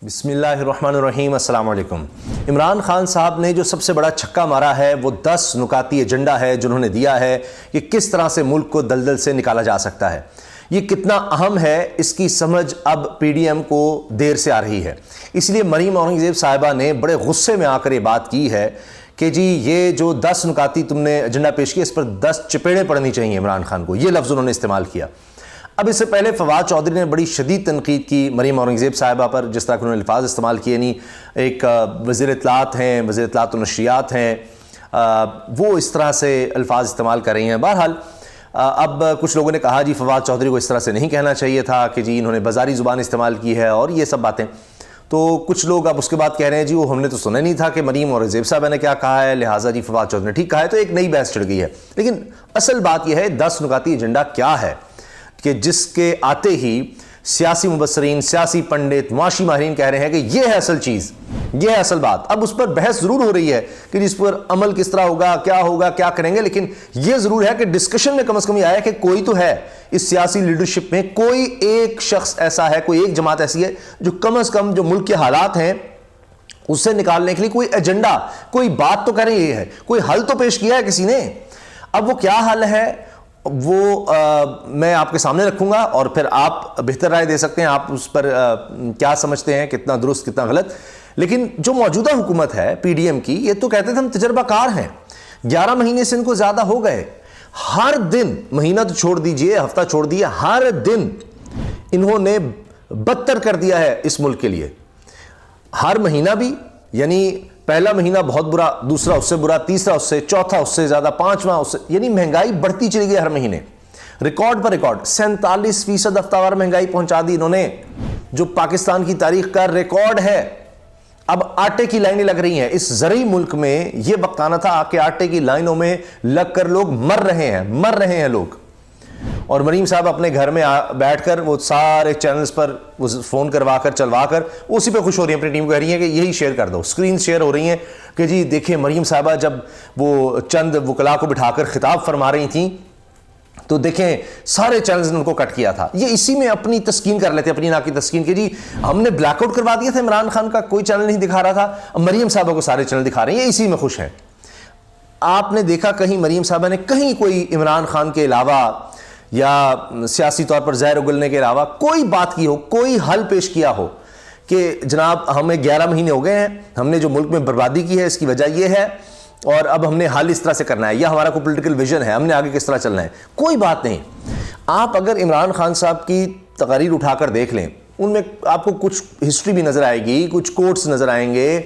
بسم اللہ الرحمن الرحیم۔ السلام علیکم۔ عمران خان صاحب نے جو سب سے بڑا چھکا مارا ہے وہ 10 نکاتی ایجنڈا ہے جو انہوں نے دیا ہے کہ کس طرح سے ملک کو دلدل سے نکالا جا سکتا ہے۔ یہ کتنا اہم ہے اس کی سمجھ اب پی ڈی ایم کو دیر سے آ رہی ہے، اس لیے مریم اورنگزیب صاحبہ نے بڑے غصے میں آ کر یہ بات کی ہے کہ جی یہ جو 10 نکاتی تم نے ایجنڈا پیش کیا اس پر 10 چپیڑیں پڑنی چاہیے عمران خان کو، یہ لفظ انہوں نے استعمال کیا۔ اب اس سے پہلے فواد چودھری نے بڑی شدید تنقید کی مریم اورنگزیب صاحبہ پر، جس طرح کہ انہوں نے الفاظ استعمال کیے، یعنی ایک وزیر اطلاعات ہیں، وزیر اطلاعات و نشریات ہیں، وہ اس طرح سے الفاظ استعمال کر رہی ہیں۔ بہرحال اب کچھ لوگوں نے کہا جی فواد چودھری کو اس طرح سے نہیں کہنا چاہیے تھا کہ جی انہوں نے بازاری زبان استعمال کی ہے اور یہ سب باتیں۔ تو کچھ لوگ اب اس کے بعد کہہ رہے ہیں جی وہ ہم نے تو سنا نہیں تھا کہ مریم اورنگزیب صاحبہ نے کیا کہا ہے، لہٰذا جی فواد چودھری نے ٹھیک کہا ہے، تو ایک نئی بحث چڑھ گئی ہے۔ لیکن اصل بات یہ ہے 10 نکاتی ایجنڈا کیا ہے کہ جس کے آتے ہی سیاسی مبصرین، سیاسی پنڈت، معاشی ماہرین کہہ رہے ہیں کہ یہ ہے اصل چیز، یہ ہے اصل بات۔ اب اس پر بحث ضرور ہو رہی ہے کہ جس پر عمل کس طرح ہوگا، کیا کریں گے، لیکن یہ ضرور ہے کہ ڈسکشن میں کم از کم یہ آیا کہ کوئی تو ہے اس سیاسی لیڈرشپ میں، کوئی ایک شخص ایسا ہے، کوئی ایک جماعت ایسی ہے جو کم از کم جو ملک کے حالات ہیں اس سے نکالنے کے لیے کوئی ایجنڈا، کوئی بات تو کریں، یہ ہے کوئی حل تو پیش کیا ہے کسی نے۔ اب وہ کیا حل ہے وہ میں آپ کے سامنے رکھوں گا اور پھر آپ بہتر رائے دے سکتے ہیں، آپ اس پر کیا سمجھتے ہیں، کتنا درست کتنا غلط۔ لیکن جو موجودہ حکومت ہے پی ڈی ایم کی، یہ تو کہتے تھے ہم تجربہ کار ہیں، 11 مہینے سے ان کو زیادہ ہو گئے، ہر دن، مہینہ تو چھوڑ دیجئے، ہفتہ چھوڑ دیجئے، ہر دن انہوں نے بدتر کر دیا ہے اس ملک کے لیے۔ ہر مہینہ بھی، یعنی پہلا مہینہ بہت برا، دوسرا اس سے برا، تیسرا اس سے، چوتھا اس سے زیادہ، پانچواں اس سے، یعنی مہنگائی بڑھتی چلی گئی ہر مہینے، ریکارڈ پر ریکارڈ، 47% ہفتہ وار مہنگائی پہنچا دی انہوں نے، جو پاکستان کی تاریخ کا ریکارڈ ہے۔ اب آٹے کی لائنیں لگ رہی ہیں اس زرعی ملک میں، یہ وقت آنا تھا کہ آٹے کی لائنوں میں لگ کر لوگ مر رہے ہیں لوگ۔ اور مریم صاحب اپنے گھر میں بیٹھ کر وہ سارے چینلز پر فون کروا کر چلوا کر اسی پہ خوش ہو رہی ہیں، اپنی ٹیم کو کہہ رہی ہیں کہ یہی شیئر کر دو، سکرین شیئر ہو رہی ہیں کہ جی دیکھیں مریم صاحبہ جب وہ چند وکلاء کو بٹھا کر خطاب فرما رہی تھیں تو دیکھیں سارے چینلز نے ان کو کٹ کیا تھا۔ یہ اسی میں اپنی تسکین کر لیتے، اپنی ناک کی تسکین کہ جی ہم نے بلیک آؤٹ کروا دیا تھا، عمران خان کا کوئی چینل نہیں دکھا رہا تھا، اب مریم صاحبہ کو سارے چینل دکھا رہے ہیں، یہ اسی میں خوش ہیں۔ آپ نے دیکھا کہیں مریم صاحبہ نے کہیں کوئی عمران خان کے علاوہ یا سیاسی طور پر زہر اگلنے کے علاوہ کوئی بات کی ہو، کوئی حل پیش کیا ہو کہ جناب ہمیں 11 مہینے ہو گئے ہیں، ہم نے جو ملک میں بربادی کی ہے اس کی وجہ یہ ہے اور اب ہم نے حل اس طرح سے کرنا ہے، یا ہمارا کوئی پولیٹیکل ویژن ہے، ہم نے آگے کس طرح چلنا ہے، کوئی بات نہیں۔ آپ اگر عمران خان صاحب کی تقاریر اٹھا کر دیکھ لیں، ان میں آپ کو کچھ ہسٹری بھی نظر آئے گی، کچھ کوٹس نظر آئیں گے،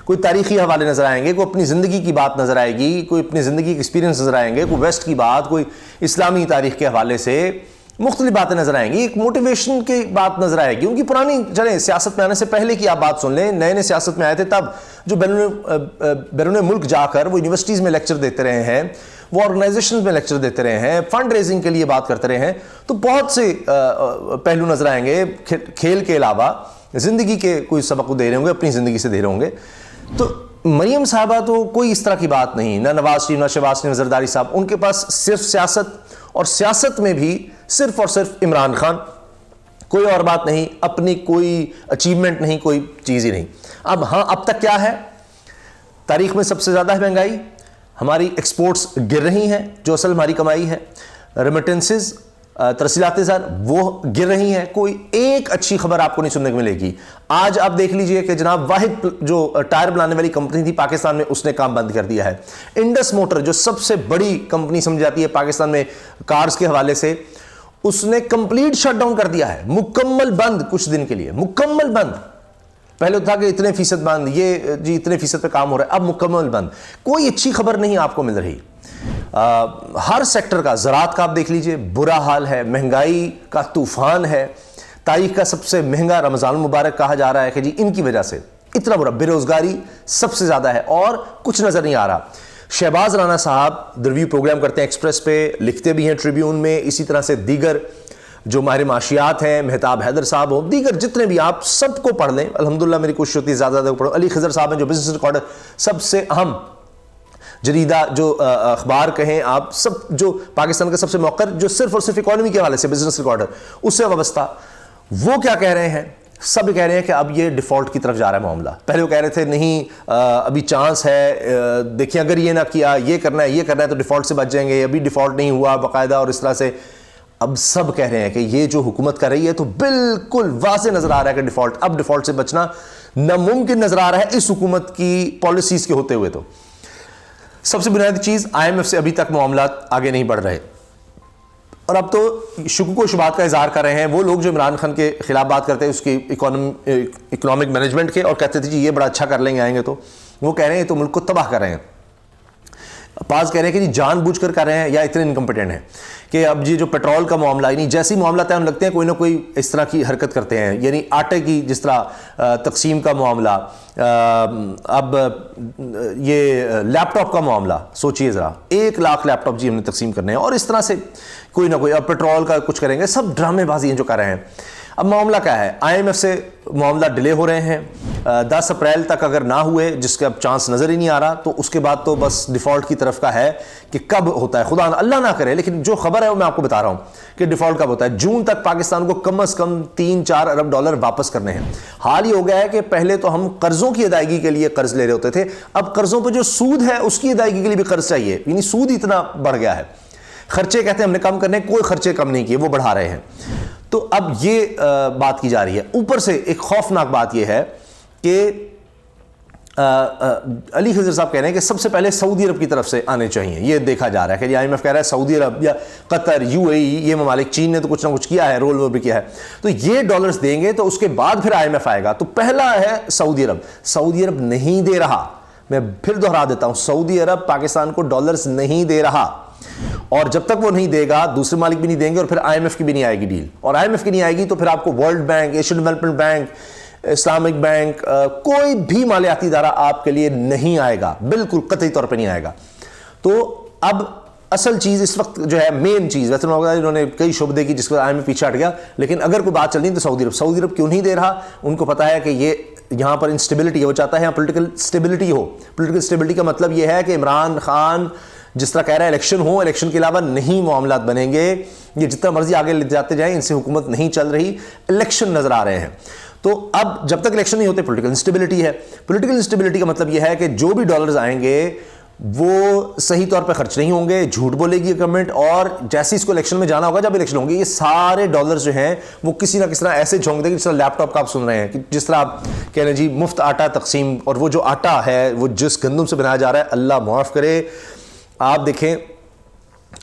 کوئی تاریخی حوالے نظر آئیں گے، کوئی اپنی زندگی کی بات نظر آئے گی، کوئی اپنی زندگی کی ایکسپیرینس نظر آئیں گے، کوئی ویسٹ کی بات، کوئی اسلامی تاریخ کے حوالے سے مختلف باتیں نظر آئیں گی، ایک موٹیویشن کی بات نظر آئے گی، ان کی پرانی، چلیں سیاست میں آنے سے پہلے کی آپ بات سن لیں، نئے سیاست میں آئے تھے تب جو بیرون ملک جا کر وہ یونیورسٹیز میں لیکچر دیتے رہے ہیں، وہ آرگنائزیشنز میں لیکچر دیتے رہے ہیں، فنڈ ریزنگ کے لیے بات کرتے رہے ہیں، تو بہت سے پہلو نظر آئیں گے، کھیل کے علاوہ زندگی کے کوئی سبق دے رہے ہوں گے، اپنی زندگی سے دے رہے ہوں گے۔ تو مریم صاحبہ تو کوئی اس طرح کی بات نہیں، نہ نواز شریف، نہ شہباز شریف، زرداری صاحب، ان کے پاس صرف سیاست، اور سیاست میں بھی صرف اور صرف عمران خان، کوئی اور بات نہیں، اپنی کوئی اچیومنٹ نہیں، کوئی چیز ہی نہیں۔ اب ہاں اب تک کیا ہے، تاریخ میں سب سے زیادہ ہے مہنگائی، ہماری ایکسپورٹس گر رہی ہیں جو اصل ہماری کمائی ہے، ریمیٹنسز، ترسیلات زر وہ گر رہی ہیں، کوئی ایک اچھی خبر آپ کو نہیں سننے کو ملے گی۔ آج آپ دیکھ لیجئے کہ جناب واحد جو ٹائر بنانے والی کمپنی تھی پاکستان میں، اس نے کام بند کر دیا ہے۔ انڈس موٹر جو سب سے بڑی کمپنی سمجھ جاتی ہے پاکستان میں کارز کے حوالے سے، اس نے کمپلیٹ شٹ ڈاؤن کر دیا ہے، مکمل بند، کچھ دن کے لیے مکمل بند۔ پہلے تھا کہ اتنے فیصد بند، یہ جی اتنے فیصد پہ کام ہو رہا ہے، اب مکمل بند، کوئی اچھی خبر نہیں آپ کو مل رہی۔ ہر سیکٹر کا، زراعت کا آپ دیکھ لیجئے برا حال ہے، مہنگائی کا طوفان ہے، تاریخ کا سب سے مہنگا رمضان المبارک کہا جا رہا ہے کہ جی ان کی وجہ سے اتنا برا، بے روزگاری سب سے زیادہ ہے اور کچھ نظر نہیں آ رہا۔ شہباز رانا صاحب ریویو پروگرام کرتے ہیں ایکسپریس پہ، لکھتے بھی ہیں ٹریبیون میں، اسی طرح سے دیگر جو ماہر معاشیات ہیں، مہتاب حیدر صاحب ہوں، دیگر جتنے بھی، آپ سب کو پڑھ لیں، الحمدللہ میری کوشش ہوتی ہے زیادہ زیادہ پڑھو۔ علی خضر صاحب ہیں جو بزنس ریکارڈر، سب سے اہم جریدہ جو اخبار کہیں آپ، سب جو پاکستان کا سب سے موقر، جو صرف اور صرف اکانومی کے حوالے سے بزنس ریکارڈر، اس سے وابستہ، وہ کیا کہہ رہے ہیں سب کہہ رہے ہیں کہ اب یہ ڈیفالٹ کی طرف جا رہا ہے معاملہ. پہلے وہ کہہ رہے تھے نہیں ابھی چانس ہے, دیکھیں اگر یہ نہ کیا, یہ کرنا ہے تو ڈیفالٹ سے بچ جائیں گے, ابھی ڈیفالٹ نہیں ہوا باقاعدہ اور اس طرح سے. اب سب کہہ رہے ہیں کہ یہ جو حکومت کر رہی ہے تو بالکل واضح نظر آ رہا ہے کہ ڈیفالٹ سے بچنا ناممکن نظر آ رہا ہے اس حکومت کی پالیسیز کے ہوتے ہوئے. تو سب سے بنیادی چیز IMF سے ابھی تک معاملات آگے نہیں بڑھ رہے, اور اب تو شکوک و شبہات کا اظہار کر رہے ہیں وہ لوگ جو عمران خان کے خلاف بات کرتے ہیں اس کی اکنامک مینجمنٹ کے, اور کہتے تھے جی یہ بڑا اچھا کر لیں گے آئیں گے, تو وہ کہہ رہے ہیں تو ملک کو تباہ کر رہے ہیں. بعض کہہ رہے ہیں کہ جی جان بوجھ کر رہے ہیں یا اتنے انکمپیٹنٹ ہیں کہ اب یہ جو پیٹرول کا معاملہ, یعنی جیسی معاملات ہیں لگتے ہیں کوئی نہ کوئی اس طرح کی حرکت کرتے ہیں. یعنی آٹے کی جس طرح تقسیم کا معاملہ, اب یہ لیپ ٹاپ کا معاملہ, سوچئے ذرا 1 لاکھ لیپ ٹاپ جی ہم نے تقسیم کرنے ہیں, اور اس طرح سے کوئی نہ کوئی. اب پیٹرول کا کچھ کریں گے, سب ڈرامے بازی ہیں جو کر رہے ہیں. اب معاملہ کیا ہے, IMF سے معاملہ ڈیلے ہو رہے ہیں, 10 اپریل تک اگر نہ ہوئے, جس کے اب چانس نظر ہی نہیں آ رہا, تو اس کے بعد تو بس ڈیفالٹ کی طرف کا ہے کہ کب ہوتا ہے خدا اللہ نہ کرے, لیکن جو خبر ہے وہ میں آپ کو بتا رہا ہوں کہ ڈیفالٹ کب ہوتا ہے. جون تک پاکستان کو کم از کم 3-4 ارب ڈالر واپس کرنے ہیں. حال یہ ہو گیا ہے کہ پہلے تو ہم قرضوں کی ادائیگی کے لیے قرض لے رہے ہوتے تھے, اب قرضوں پہ جو سود ہے اس کی ادائیگی کے لیے بھی قرض چاہیے, یعنی سود اتنا بڑھ گیا ہے. خرچے کہتے ہیں ہم نے کم کرنے, کوئی خرچے کم نہیں کیے, وہ بڑھا رہے ہیں. تو اب یہ بات کی جا رہی ہے. اوپر سے ایک خوفناک بات یہ ہے کہ علی خضر صاحب کہہ رہے ہیں کہ سب سے پہلے سعودی عرب کی طرف سے آنے چاہیے. یہ دیکھا جا رہا ہے کہ IMF کہہ رہا ہے سعودی عرب یا قطر, UAE, یہ ممالک, چین نے تو کچھ نہ کچھ کیا ہے, رول بھی کیا ہے, تو یہ ڈالرز دیں گے تو اس کے بعد پھر IMF آئے گا. تو پہلا ہے سعودی عرب. سعودی عرب نہیں دے رہا, میں پھر دہرا دیتا ہوں, سعودی عرب پاکستان کو ڈالرز نہیں دے رہا, اور جب تک وہ نہیں دے گا دوسرے مالک بھی نہیں دیں گے, اور پھر IMF کی بھی نہیں آئے گی ڈیل. اور IMF کی نہیں آئے گی تو پھر آپ کو world bank, Asian development bank, Islamic bank, کوئی بھی مالیاتی ادارہ آپ کے لیے نہیں آئے گا, بالکل قطعی طور پہ نہیں آئے گا. تو اب اصل چیز اس وقت جو ہے مین چیز, ویسے انہوں نے کئی شعبے کی جس کے بعد IMF پیچھے ہٹ گیا, لیکن اگر کوئی بات چل رہی تو سعودی عرب کیوں نہیں دے رہا, ان کو پتا ہے کہ یہ یہاں پر انسٹیبلٹی ہے, وہ چاہتا ہے پولیٹیکل اسٹیبلٹی ہو. پولیٹیکل اسٹیبلٹی کا مطلب یہ ہے کہ عمران خان جس طرح کہہ رہا ہے الیکشن ہو, الیکشن کے علاوہ نہیں معاملات بنیں گے, یہ جتنا مرضی آگے لے جاتے جائیں, ان سے حکومت نہیں چل رہی, الیکشن نظر آ رہے ہیں. تو اب جب تک الیکشن نہیں ہوتے پولیٹیکل انسٹیبلٹی ہے. پولیٹیکل انسٹیبلٹی کا مطلب یہ ہے کہ جو بھی ڈالرز آئیں گے وہ صحیح طور پہ خرچ نہیں ہوں گے, جھوٹ بولے گی گورنمنٹ, اور جیسے اس کو الیکشن میں جانا ہوگا, جب الیکشن ہوں گے, یہ سارے ڈالرز جو ہیں وہ کسی نہ کسی طرح ایسے جھونک دیں گے, جس طرح لیپ ٹاپ کا آپ سن رہے ہیں کہ جس طرح آپ کہہ رہے ہیں جی مفت آٹا تقسیم, اور وہ جو آٹا ہے وہ جس گندم سے بنایا جا رہا ہے, اللہ معاف کرے. آپ دیکھیں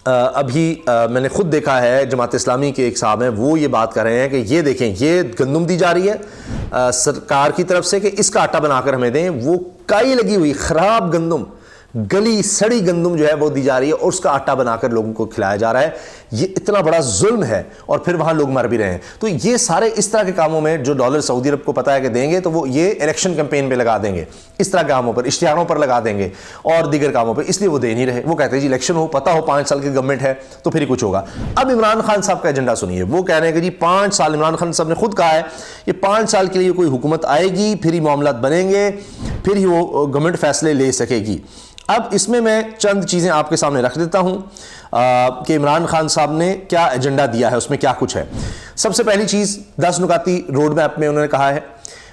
ابھی میں نے خود دیکھا ہے, جماعت اسلامی کے ایک صاحب ہیں وہ یہ بات کر رہے ہیں کہ یہ دیکھیں یہ گندم دی جا رہی ہے سرکار کی طرف سے کہ اس کا آٹا بنا کر ہمیں دیں, وہ کائی لگی ہوئی خراب گندم, گلی سڑی گندم جو ہے وہ دی جا رہی ہے, اور اس کا آٹا بنا کر لوگوں کو کھلایا جا رہا ہے. یہ اتنا بڑا ظلم ہے, اور پھر وہاں لوگ مر بھی رہے ہیں. تو یہ سارے اس طرح کے کاموں میں جو ڈالر سعودی عرب کو پتا ہے کہ دیں گے, تو وہ یہ الیکشن کمپین پہ لگا دیں گے, اس طرح کاموں پر, اشتہاروں پر لگا دیں گے اور دیگر کاموں پہ, اس لیے وہ دے نہیں رہے. وہ کہتے ہیں جی الیکشن ہو, پتا ہو 5 سال کی گورنمنٹ ہے تو پھر ہی کچھ ہوگا. اب عمران خان صاحب کا ایجنڈا سنیے, وہ کہہ رہے ہیں کہ جی 5 سال, عمران خان صاحب نے خود کہا ہے یہ 5 سال کے لیے کوئی حکومت آئے گی, پھر ہی معاملات بنیں گے, پھر ہی وہ گورنمنٹ فیصلے لے سکے گی. اب اس میں چند چیزیں آپ کے سامنے رکھ دیتا ہوں کہ عمران خان صاحب نے کیا ایجنڈا دیا ہے, اس میں کیا کچھ ہے. سب سے پہلی چیز 10 نکاتی روڈ میپ میں انہوں نے کہا ہے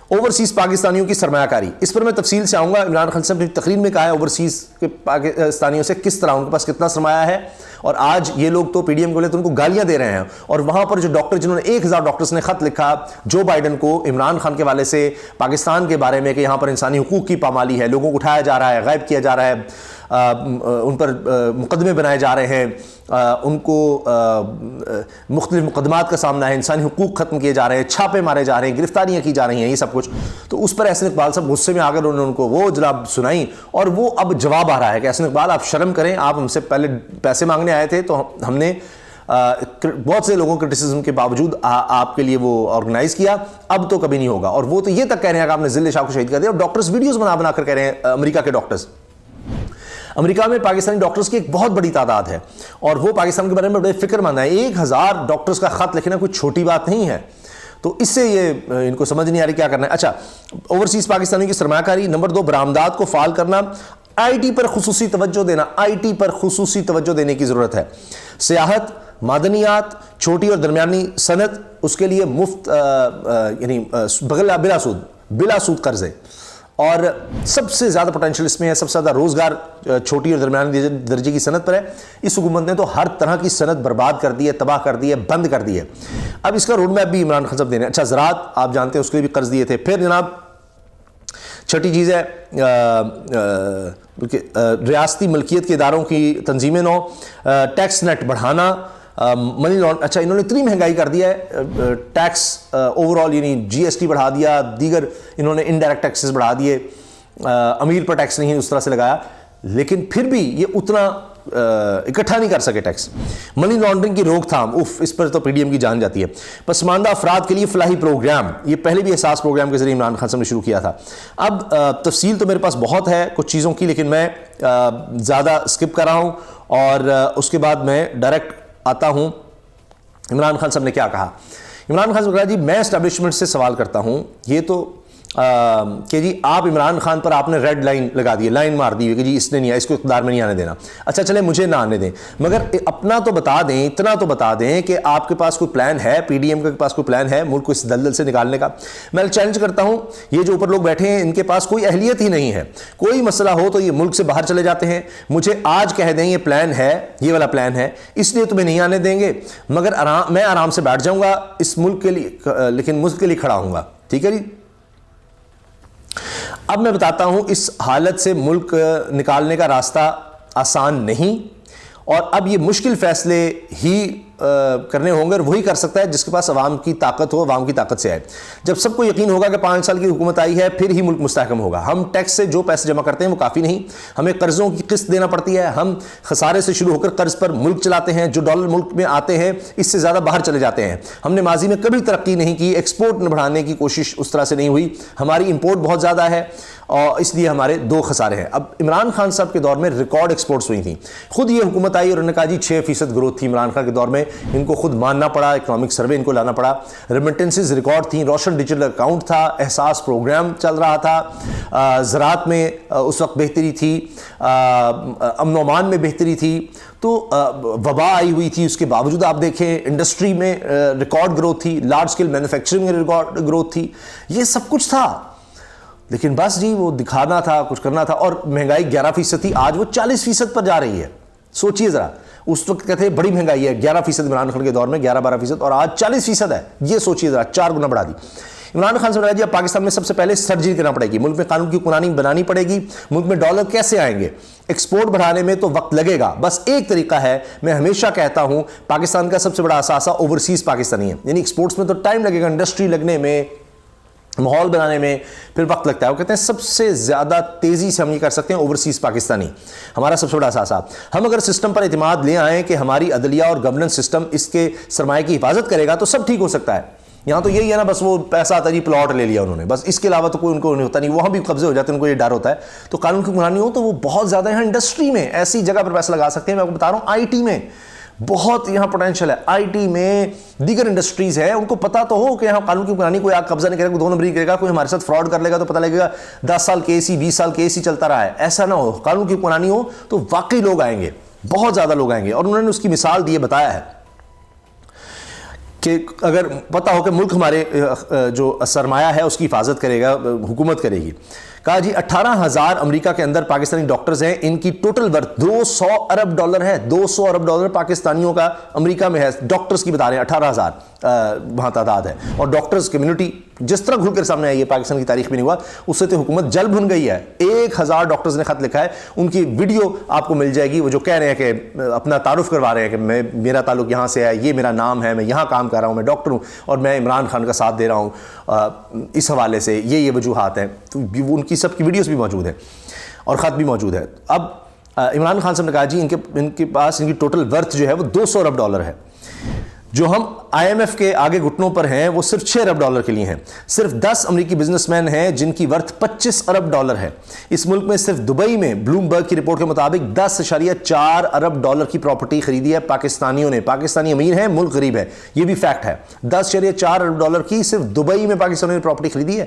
اوورسیز پاکستانیوں کی سرمایہ کاری. اس پر میں تفصیل سے آؤں گا. عمران خان صاحب نے تقریر میں کہا ہے اوورسیز کے پاکستانیوں سے کس طرح ان کے پاس کتنا سرمایہ ہے, اور آج یہ لوگ تو پی ڈی ایم کو لے تو ان کو گالیاں دے رہے ہیں, اور وہاں پر جو ڈاکٹر جنہوں نے 1000 ڈاکٹرز نے خط لکھا جو بائیڈن کو عمران خان کے حوالے سے پاکستان کے بارے میں کہ یہاں پر انسانی حقوق کی پامالی ہے, لوگوں کو اٹھایا جا رہا ہے, غائب کیا جا رہا ہے, ان پر مقدمے بنائے جا رہے ہیں, ان کو مختلف مقدمات کا سامنا ہے, انسانی حقوق ختم کیے جا رہے ہیں, چھاپے مارے جا رہے ہیں, گرفتاریاں کی جا رہی ہیں, یہ سب کچھ. تو اس پر احسن اقبال صاحب غصے میں آ کر انہوں نے ان کو وہ جناب سنائی, اور وہ اب جواب آ رہا ہے کہ احسن اقبال آپ شرم کریں, آپ ہم سے پہلے پیسے مانگنے آئے تھے تو ہم نے بہت سے لوگوں کرٹیسزم کے باوجود آپ کے لیے وہ آرگنائز کیا, اب تو کبھی نہیں ہوگا. اور وہ تو یہ تک کہہ رہے ہیں کہ آپ نے ذل شاہ کو شہید کر دیا, اور ڈاکٹرز ویڈیوز بنا کر کہہ رہے ہیں, امریکہ کے ڈاکٹرز, امریکہ میں پاکستانی ڈاکٹرز کی ایک بہت بڑی تعداد ہے, اور وہ پاکستان کے بارے میں بڑے فکر مند ہیں. 1000 ڈاکٹرز کا خط لکھنا کوئی چھوٹی بات نہیں ہے. تو اس سے یہ ان کو سمجھ نہیں آ رہی کیا کرنا ہے. اچھا, اوورسیز پاکستانیوں کی سرمایہ کاری. نمبر 2, برآمدات کو فعال کرنا, آئی ٹی پر خصوصی توجہ دینا, آئی ٹی پر خصوصی توجہ دینے کی ضرورت ہے. سیاحت, معدنیات, چھوٹی اور درمیانی صنعت, اس کے لیے مفت یعنی بلا سود قرضے, اور سب سے زیادہ پوٹینشیل اس میں ہے, سب سے زیادہ روزگار چھوٹی اور درمیانی درجے کی صنعت پر ہے. اس حکومت نے تو ہر طرح کی صنعت برباد کر دی ہے, تباہ کر دی ہے, بند کر دی ہے. اب اس کا روڈ میپ بھی عمران خان صاحب دے رہے ہیں. اچھا, زراعت آپ جانتے ہیں اس کے لیے بھی قرض دیے تھے. پھر جناب چھٹی چیز ہے ریاستی ملکیت کے اداروں کی تنظیم نو, ٹیکس نیٹ بڑھانا, منی لانڈر. اچھا, انہوں نے اتنی مہنگائی کر دیا ہے, ٹیکس اوور آل یعنی جی ایس ٹی بڑھا دیا, دیگر انہوں نے انڈائریکٹ ٹیکسز بڑھا دیے, امیر پر ٹیکس نہیں اس طرح سے لگایا, لیکن پھر بھی یہ اتنا اکٹھا نہیں کر سکے ٹیکس. منی لانڈرنگ کی روک تھام, اس پر تو پی ڈی ایم کی جان جاتی ہے. پسماندہ افراد کے لیے فلاحی پروگرام, یہ پہلے بھی احساس پروگرام کے ذریعے عمران خان صاحب نے شروع کیا تھا. اب تفصیل تو میرے پاس بہت ہے کچھ چیزوں کی, لیکن میں زیادہ اسکپ کر رہا ہوں, اور اس کے بعد میں ڈائریکٹ آتا ہوں عمران خان صاحب نے کیا کہا. عمران خان صاحب نے کہا جی میں اسٹیبلشمنٹ سے سوال کرتا ہوں, یہ تو کہ جی آپ عمران خان پر آپ نے ریڈ لائن لگا دی, لائن مار دی کہ جی اس نے نہیں, اس کو اقتدار میں نہیں آنے دینا. اچھا چلے مجھے نہ آنے دیں, مگر اپنا تو بتا دیں, اتنا تو بتا دیں کہ آپ کے پاس کوئی پلان ہے, پی ڈی ایم کے پاس کوئی پلان ہے ملک کو اس دلدل سے نکالنے کا. میں چیلنج کرتا ہوں, یہ جو اوپر لوگ بیٹھے ہیں ان کے پاس کوئی اہلیت ہی نہیں ہے, کوئی مسئلہ ہو تو یہ ملک سے باہر چلے جاتے ہیں. مجھے آج کہہ دیں یہ پلان ہے, یہ والا پلان ہے, اس لیے تمہیں نہیں آنے دیں گے, مگر میں آرام سے بیٹھ جاؤں گا اس ملک کے لیے, لیکن ملک کے لیے کھڑا ہوں گا. ٹھیک ہے جی. اب میں بتاتا ہوں اس حالت سے ملک نکالنے کا راستہ آسان نہیں, اور اب یہ مشکل فیصلے ہی کرنے ہوں گے, اور وہی کر سکتا ہے جس کے پاس عوام کی طاقت ہو, عوام کی طاقت سے آئے. جب سب کو یقین ہوگا کہ 5 سال کی حکومت آئی ہے, پھر ہی ملک مستحکم ہوگا. ہم ٹیکس سے جو پیسے جمع کرتے ہیں وہ کافی نہیں, ہمیں قرضوں کی قسط دینا پڑتی ہے, ہم خسارے سے شروع ہو کر قرض پر ملک چلاتے ہیں, جو ڈالر ملک میں آتے ہیں اس سے زیادہ باہر چلے جاتے ہیں. ہم نے ماضی میں کبھی ترقی نہیں کی, ایکسپورٹ بڑھانے کی کوشش اس طرح سے نہیں ہوئی, ہماری امپورٹ بہت زیادہ ہے, اور اس لیے ہمارے 2 خسارے ہیں. اب عمران خان صاحب کے دور میں ریکارڈ ایکسپورٹس ہوئی تھیں, خود یہ حکومت آئی اور انہوں نے کہا جی 6% گروتھ تھی عمران خان کے دور میں, ان کو خود ماننا پڑا, اکنامک سروے ان کو لانا پڑا. ریمیٹنسز ریکارڈ تھیں, روشن ڈیجیٹل اکاؤنٹ تھا, احساس پروگرام چل رہا تھا, زراعت میں اس وقت بہتری تھی, امن و امان میں بہتری تھی, تو وبا آئی ہوئی تھی, اس کے باوجود آپ دیکھیں انڈسٹری میں ریکارڈ گروتھ تھی, لارج اسکیل مینوفیکچرنگ میں ریکارڈ گروتھ تھی, یہ سب کچھ تھا. لیکن بس جی وہ دکھانا تھا, کچھ کرنا تھا, اور مہنگائی 11% تھی, آج وہ 40% پر جا رہی ہے. سوچئے ذرا, اس وقت کہتے ہیں بڑی مہنگائی ہے, 11% عمران خان کے دور میں 11-12%, اور آج 40% ہے. یہ سوچئے ذرا, 4 گنا بڑھا دی. عمران خان سے بڑھا اب پاکستان میں سب سے پہلے سرجری کرنا پڑے گی, ملک میں قانون کی قوانین بنانی پڑے گی, ملک میں ڈالر کیسے آئیں گے, ایکسپورٹ بڑھانے میں تو وقت لگے گا. بس ایک طریقہ ہے, میں ہمیشہ کہتا ہوں پاکستان کا سب سے بڑا اثاثہ اوورسیز پاکستانی ہے, یعنی ایکسپورٹس میں تو ٹائم لگے گا, انڈسٹری لگنے میں, ماحول بنانے میں پھر وقت لگتا ہے. وہ کہتے ہیں سب سے زیادہ تیزی سے ہم یہ کر سکتے ہیں اوورسیز پاکستانی, ہمارا سب سے بڑا اثاثہ. ہم اگر سسٹم پر اعتماد لے آئیں کہ ہماری عدلیہ اور گورننس سسٹم اس کے سرمایہ کی حفاظت کرے گا تو سب ٹھیک ہو سکتا ہے. یہاں تو یہی ہے نا, بس وہ پیسہ آتا جی, پلاٹ لے لیا انہوں نے, بس اس کے علاوہ تو کوئی ان کو نہیں ہوتا, نہیں وہاں بھی قبضے ہو جاتے ہیں, ان کو یہ ڈر ہوتا ہے. تو قانون کی قوانین ہو تو وہ بہت زیادہ یہاں انڈسٹری میں ایسی جگہ پر پیسہ لگا سکتے ہیں. میں آپ کو بتا رہا ہوں آئی ٹی میں بہت یہاں پوٹینشیل ہے, آئی ٹی میں دیگر انڈسٹریز ہے, ان کو پتا تو ہو کہ یہاں قانون کی قوانین کوئی قبضہ نہیں کرے گا, کوئی 2 نمبری کرے گا, کوئی ہمارے ساتھ فراڈ کر لے گا تو پتہ لگے گا 10 سال کیس ہی 20 سال کیس ہی چلتا رہا ہے. ایسا نہ ہو, قانون کی قوانین ہو تو واقعی لوگ آئیں گے, بہت زیادہ لوگ آئیں گے. اور انہوں نے اس کی مثال دی, بتایا ہے کہ اگر پتہ ہو کہ ملک ہمارے جو سرمایہ ہے اس کی حفاظت کرے گا, حکومت کرے گی. کہا جی 18,000 امریکہ کے اندر پاکستانی ڈاکٹرز ہیں, ان کی ٹوٹل ورتھ $200 ارب ہے, $200 ارب پاکستانیوں کا امریکہ میں ہے. ڈاکٹرز کی بتا رہے ہیں 18,000 وہاں تعداد ہے, اور ڈاکٹرز کمیونٹی جس طرح کھل کر سامنے آئی ہے پاکستان کی تاریخ میں نہیں ہوا, اس سے تو حکومت جل بھن گئی ہے. 1,000 ڈاکٹرز نے خط لکھا ہے, ان کی ویڈیو آپ کو مل جائے گی, وہ جو کہہ رہے ہیں کہ اپنا تعارف کروا رہے ہیں کہ میرا تعلق یہاں سے ہے, یہ میرا نام ہے, میں یہاں کام کر رہا ہوں, میں ڈاکٹر ہوں, اور میں عمران خان کا ساتھ دے رہا ہوں اس حوالے سے, یہ وجوہات ہیں. تو ان کی سب کی ویڈیوز بھی موجود ہیں اور خط بھی موجود ہے. اب عمران خان صاحب نے کہا جی ان کے پاس ان کی ٹوٹل ورتھ جو ہے وہ $200 ارب ہے. جو ہم آئی ایم ایف کے آگے گھٹنوں پر ہیں وہ صرف $6 ارب کے لیے ہیں. صرف 10 امریکی بزنس مین ہیں جن کی ورتھ $25 ارب ہے. اس ملک میں صرف دبئی میں بلومبرگ کی رپورٹ کے مطابق $10.4 ارب کی پراپرٹی خریدی ہے پاکستانیوں نے. پاکستانی امیر ہیں, ملک غریب ہے, یہ بھی فیکٹ ہے. $10.4 ارب کی صرف دبئی میں پاکستانیوں نے پراپرٹی خریدی ہے,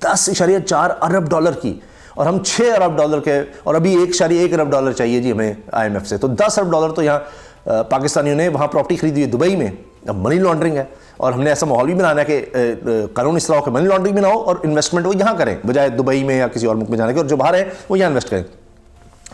$10.4 ارب کی, اور ہم $6 ارب کے, اور ابھی $1.1 ارب چاہیے جی ہمیں آئی ایم ایف سے. تو $10 ارب تو یہاں پاکستانیوں نے وہاں پراپرٹی خریدی ہے دبئی میں. اب منی لانڈرنگ ہے, اور ہم نے ایسا ماحول بھی بنانا ہے کہ قانون اس طرح ہو کہ منی لانڈرنگ بھی نہ ہو اور انویسٹمنٹ وہ یہاں کریں بجائے دبئی میں یا کسی اور ملک میں جانے کے, اور جو باہر ہیں وہ یہاں انویسٹ کریں.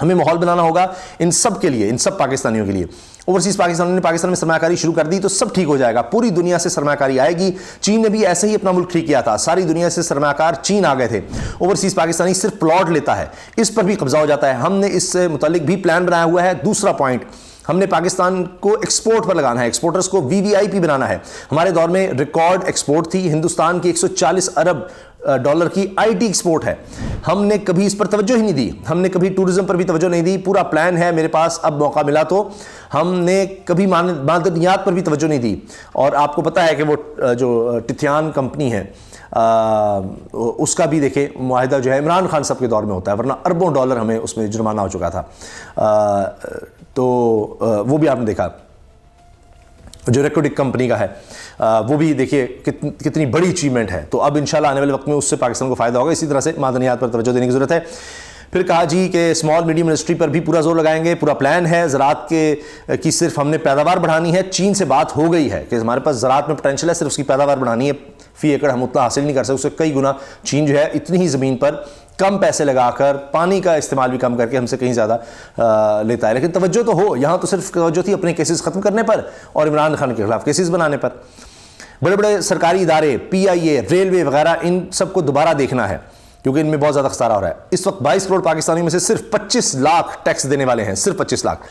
ہمیں ماحول بنانا ہوگا ان سب کے لیے, ان سب پاکستانیوں کے لیے. اوورسیز پاکستانیوں نے پاکستان میں سرمایہ کاری شروع کر دی تو سب ٹھیک ہو جائے گا, پوری دنیا سے سرمایہ کاری آئے گی. چین نے بھی ایسے ہی اپنا ملک ٹھیک کیا تھا, ساری دنیا سے سرمایہ کار چین آ گئے تھے. اوورسیز پاکستانی صرف پلاٹ لیتا ہے, اس پر بھی قبضہ ہو جاتا ہے. ہم نے اس سے متعلق بھی پلان بنایا ہوا ہے. دوسرا پوائنٹ, ہم نے پاکستان کو ایکسپورٹ پر لگانا ہے, ایکسپورٹرز کو وی وی آئی پی بنانا ہے. ہمارے دور میں ریکارڈ ایکسپورٹ تھی, ہندوستان کی 140 ارب ڈالر کی آئی ٹی ایکسپورٹ ہے. ہم نے کبھی اس پر توجہ ہی نہیں دی, ہم نے کبھی ٹورزم پر بھی توجہ نہیں دی. پورا پلان ہے میرے پاس, اب موقع ملا تو ہم نے کبھی معدنیات پر بھی توجہ نہیں دی. اور آپ کو پتہ ہے کہ وہ جو ٹتھیان کمپنی ہے اس کا بھی دیکھیں معاہدہ جو ہے عمران خان صاحب کے دور میں ہوتا ہے, ورنہ اربوں ڈالر ہمیں اس میں جرمانہ ہو چکا تھا. تو وہ بھی آپ نے دیکھا جو ریکوڈک کمپنی کا ہے, وہ بھی دیکھیے کتنی بڑی اچیومنٹ ہے. تو اب انشاءاللہ آنے والے وقت میں اس سے پاکستان کو فائدہ ہوگا. اسی طرح سے معدنیات پر توجہ دینے کی ضرورت ہے. پھر کہا جی کہ اسمال میڈیم انڈسٹری پر بھی پورا زور لگائیں گے. پورا پلان ہے زراعت کی صرف ہم نے پیداوار بڑھانی ہے. چین سے بات ہو گئی ہے کہ ہمارے پاس زراعت میں پوٹینشیل ہے, صرف اس کی پیداوار بڑھانی ہے. فی ایکڑ ہم اتنا حاصل نہیں کر سکتے, اس سے کئی گنا چین جو ہے اتنی ہی زمین پر کم پیسے لگا کر پانی کا استعمال بھی کم کر کے ہم سے کہیں زیادہ لیتا ہے. لیکن توجہ تو ہو, یہاں تو صرف توجہ تھی اپنے کیسز ختم کرنے پر اور عمران خان کے خلاف کیسز بنانے پر. بڑے بڑے سرکاری ادارے, پی آئی اے, ریلوے وغیرہ, ان سب کو دوبارہ دیکھنا ہے کیونکہ ان میں بہت زیادہ خسارہ ہو رہا ہے. اس وقت 22 کروڑ پاکستانیوں میں سے صرف 25 لاکھ ٹیکس دینے والے ہیں, صرف 25 لاکھ.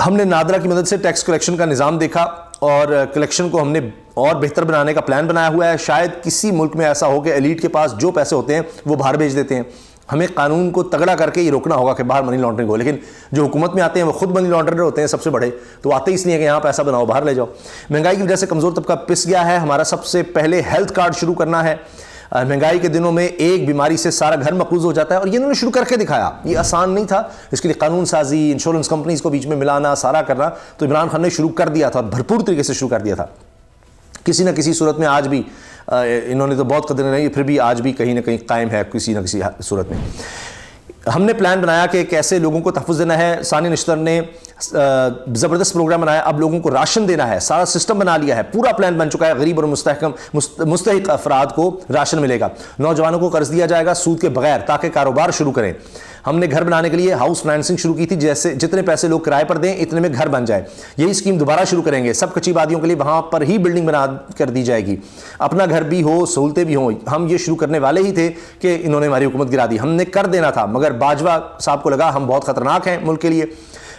ہم نے نادرا کی مدد سے ٹیکس کلیکشن کا نظام دیکھا اور کلیکشن کو ہم نے اور بہتر بنانے کا پلان بنایا ہوا ہے. شاید کسی ملک میں ایسا ہو کہ ایلیٹ کے پاس جو پیسے ہوتے ہیں وہ باہر بھیج دیتے ہیں. ہمیں قانون کو تگڑا کر کے یہ روکنا ہوگا کہ باہر منی لانڈرنگ ہو. لیکن جو حکومت میں آتے ہیں وہ خود منی لانڈرر ہوتے ہیں سب سے بڑے, تو آتے اس لیے کہ یہاں پیسہ بناؤ باہر لے جاؤ. مہنگائی کی وجہ سے کمزور طبقہ پس گیا ہے. ہمارا سب سے پہلے ہیلتھ کارڈ شروع کرنا ہے. مہنگائی کے دنوں میں ایک بیماری سے سارا گھر مقروض ہو جاتا ہے, اور یہ انہوں نے شروع کر کے دکھایا. یہ آسان نہیں تھا, اس کے لیے قانون سازی, انشورنس کمپنیز کو بیچ میں ملانا, سارا کرنا, تو عمران خان نے شروع کر دیا تھا, اور بھرپور طریقے سے شروع کر دیا تھا. کسی نہ کسی صورت میں آج بھی انہوں نے تو بہت قدر نہیں, پھر بھی آج بھی کہیں نہ کہیں قائم ہے کسی نہ کسی صورت میں. ہم نے پلان بنایا کہ کیسے لوگوں کو تحفظ دینا ہے. ثانی نشتر نے زبردست پروگرام بنایا, اب لوگوں کو راشن دینا ہے, سارا سسٹم بنا لیا ہے, پورا پلان بن چکا ہے. غریب اور مستحق افراد کو راشن ملے گا. نوجوانوں کو قرض دیا جائے گا سود کے بغیر تاکہ کاروبار شروع کریں. ہم نے گھر بنانے کے لیے ہاؤس فائنینسنگ شروع کی تھی, جیسے جتنے پیسے لوگ کرائے پر دیں اتنے میں گھر بن جائے. یہی اسکیم دوبارہ شروع کریں گے. سب کچی وادیوں کے لیے وہاں پر ہی بلڈنگ بنا کر دی جائے گی, اپنا گھر بھی ہو, سہولتیں بھی ہوں. ہم یہ شروع کرنے والے ہی تھے کہ انہوں نے ہماری حکومت گرا دی. ہم نے کر دینا تھا, مگر باجوہ صاحب کو لگا ہم بہت خطرناک ہیں ملک کے لیے.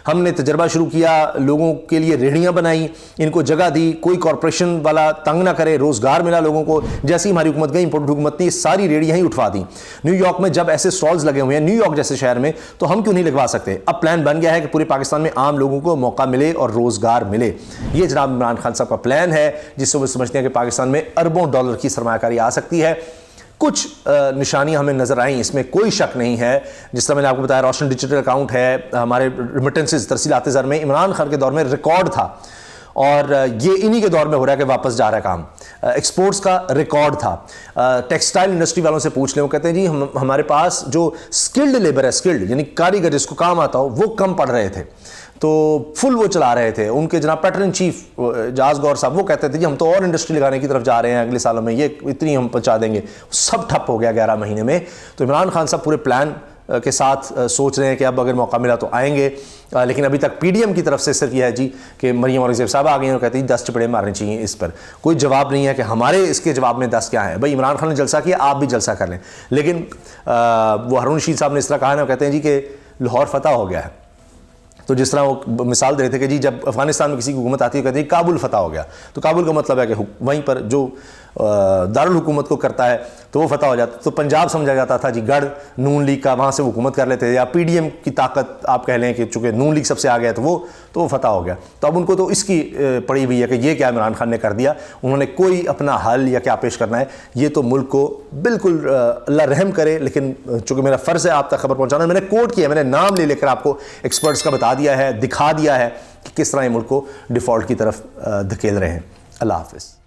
ہم نے تجربہ شروع کیا, لوگوں کے لیے ریڑھیاں بنائیں, ان کو جگہ دی, کوئی کارپوریشن والا تنگ نہ کرے, روزگار ملا لوگوں کو. جیسی ہماری حکومت گئی, امپورٹ حکومت نے ساری ریڑھیاں ہی اٹھوا دیں. نیو یارک میں جب ایسے سٹالز لگے ہوئے ہیں, نیو یارک جیسے شہر میں, تو ہم کیوں نہیں لگوا سکتے. اب پلان بن گیا ہے کہ پورے پاکستان میں عام لوگوں کو موقع ملے اور روزگار ملے. یہ جناب عمران خان صاحب کا پلان ہے, جس سے وہ سمجھتے ہیں کہ پاکستان میں اربوں ڈالر کی سرمایہ کاری آ سکتی ہے. کچھ نشانیاں ہمیں نظر آئیں, اس میں کوئی شک نہیں ہے. جس طرح میں نے آپ کو بتایا, روشن ڈیجیٹل اکاؤنٹ ہے, ہمارے ریمیٹنسز ترسیلات زر میں عمران خان کے دور میں ریکارڈ تھا, اور یہ انہی کے دور میں ہو رہا ہے کہ واپس جا رہا ہے کام. ایکسپورٹس کا ریکارڈ تھا. ٹیکسٹائل انڈسٹری والوں سے پوچھ لیں, وہ کہتے ہیں جی ہمارے پاس جو سکلڈ لیبر ہے, سکلڈ یعنی کاریگر جس کو کام آتا ہو, وہ کم پڑ رہے تھے, تو فل وہ چلا رہے تھے. ان کے جناب پیٹرن ان چیف جاز گور صاحب وہ کہتے تھے جی ہم تو اور انڈسٹری لگانے کی طرف جا رہے ہیں اگلے سالوں میں, یہ اتنی ہم پہنچا دیں گے. سب ٹھپ ہو گیا 11 مہینے میں. تو عمران خان صاحب پورے پلان کے ساتھ سوچ رہے ہیں کہ اب اگر موقع ملا تو آئیں گے. لیکن ابھی تک پی ڈی ایم کی طرف سے صرف یہ ہے جی کہ مریم اورنگزیب صاحب آ گئی ہیں اور کہتے ہیں 10 چپڑے مارنے چاہیے. اس پر کوئی جواب نہیں ہے کہ ہمارے اس کے جواب میں 10 کیا ہیں. بھائی عمران خان نے جلسہ کیا, آپ بھی جلسہ کر لیں. لیکن وہ ہارون رشید صاحب نے اس طرح کہا ہے, وہ کہتے ہیں جی کہ لاہور فتح ہو گیا ہے. تو جس طرح وہ مثال دے رہے تھے کہ جی جب افغانستان میں کسی کی حکومت آتی ہے کہتے ہیں کابل فتح ہو گیا, تو کابل کا مطلب ہے کہ وہیں پر جو دارالحکومت کو کرتا ہے تو وہ فتح ہو جاتا. تو پنجاب سمجھا جاتا تھا جی گڑھ نون لیگ کا, وہاں سے وہ حکومت کر لیتے, یا پی ڈی ایم کی طاقت آپ کہہ لیں کہ چونکہ نون لیگ سب سے آ گیا تو وہ فتح ہو گیا. تو اب ان کو تو اس کی پڑی ہوئی ہے کہ یہ کیا عمران خان نے کر دیا. انہوں نے کوئی اپنا حل یا کیا پیش کرنا ہے, یہ تو ملک کو بالکل اللہ رحم کرے. لیکن چونکہ میرا فرض ہے آپ تک خبر پہنچانا, میں نے کوٹ کیا, میں نے نام لے کر آپ کو ایکسپرٹس کا بتا دیا ہے, دکھا دیا ہے کہ کس طرح یہ ملک کو ڈیفالٹ کی طرف دھکیل رہے ہیں. اللہ حافظ.